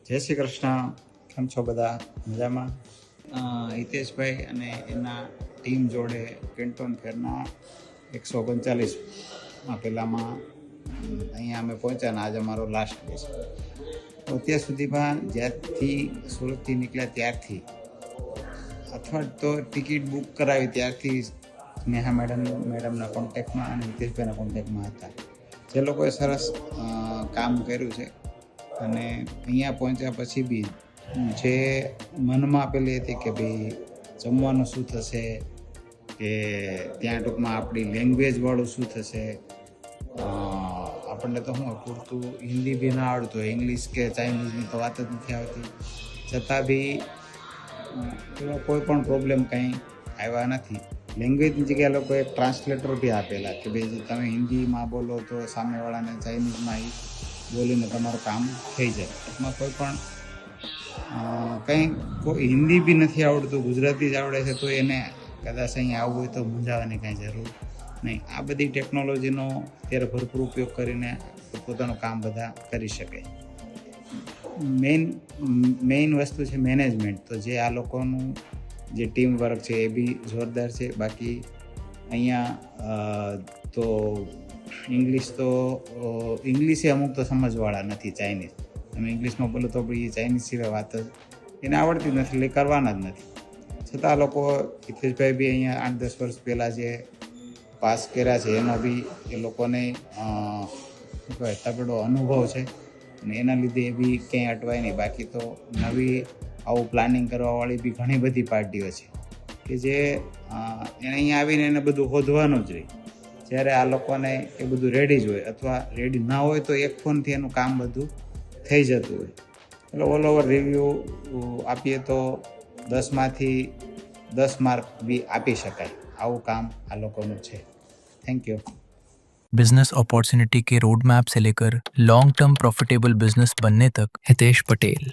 જય શ્રી કૃષ્ણ. કેમ છો બધા? મજામાં? હિતેશભાઈ અને એના ટીમ જોડે કેન્ટોન ફેરના 139 પહેલામાં અહીંયા અમે પહોંચ્યા ને આજે અમારો લાસ્ટ ડે છે. અત્યાર સુધીમાં જ્યારથી સુરતથી નીકળ્યા ત્યારથી અથવા તો ટિકિટ બુક કરાવી ત્યારથી નેહા મેડમના કોન્ટેક્ટમાં અને હિતેશભાઈના કોન્ટેક્ટમાં હતા. જે લોકોએ સરસ કામ કર્યું છે અને અહીંયા પહોંચ્યા પછી બી જે મનમાં આપેલી હતી કે ભાઈ જમવાનું શું થશે, કે ત્યાં ટૂંકમાં આપણી લેંગ્વેજવાળું શું થશે, આપણને તો શું પૂરતું હિન્દી બી ના આવડતું હોય, ઇંગ્લિશ કે ચાઇનીઝની તો વાત જ નથી આવતી, છતાં બી એવા કોઈ પણ પ્રોબ્લેમ કંઈ આવ્યા નથી. લેંગ્વેજની જગ્યાએ લોકોએ ટ્રાન્સલેટર બી આપેલા કે ભાઈ તમે હિન્દીમાં બોલો તો સામેવાળાને ચાઇનીઝમાં બોલીને તમારું કામ થઈ જાય. એમાં કોઈ પણ કોઈ હિન્દી બી નથી આવડતું, ગુજરાતી જ આવડે છે તો એને કદાચ અહીંયા આવવું હોય તો મૂંઝાવાની કાંઈ જરૂર નહીં. આ બધી ટેકનોલોજીનો અત્યારે ભરપૂર ઉપયોગ કરીને પોતાનું કામ બધા કરી શકે. મેઇન વસ્તુ છે મેનેજમેન્ટ. તો જે આ લોકોનું જે ટીમ વર્ક છે એ બી જોરદાર છે. બાકી અહીંયા તો ઇંગ્લિશે અમુક તો સમજવાળા નથી ચાઇનીઝ. તમે ઇંગ્લિશમાં બોલો તો બી ચાઇનીઝ સિવાય વાત જ એને આવડતી નથી, એટલે કરવાના જ નથી. છતાં આ લોકો હિતેશભાઈ બી અહીંયા 8-10 વર્ષ પહેલાં જે પાસ કર્યા છે એનો બી એ લોકોને શું કહેવાય તગડો અનુભવ છે અને એના લીધે એ બી ક્યાંય અટવાય નહીં. બાકી તો નવી આવું પ્લાનિંગ કરવાવાળી બી ઘણી બધી પાર્ટીઓ છે કે જે એને અહીંયા આવીને એને બધું શોધવાનું જ રહી. જ્યારે આ લોકોને એ બધું રેડી જ હોય, અથવા રેડી ના હોય તો એક ફોનથી એનું કામ બધું થઈ જતું હોય. એટલે ઓલ ઓવર રિવ્યૂ આપીએ તો 10માંથી 10 માર્ક બી આપી શકાય. આવું કામ આ લોકોનું છે. Thank you. बिजनेस अपॉर्चुनिटी के रोड मैप से लेकर लॉन्ग टर्म प्रॉफिटेबल बिजनेस बनने तक हितेश पटेल।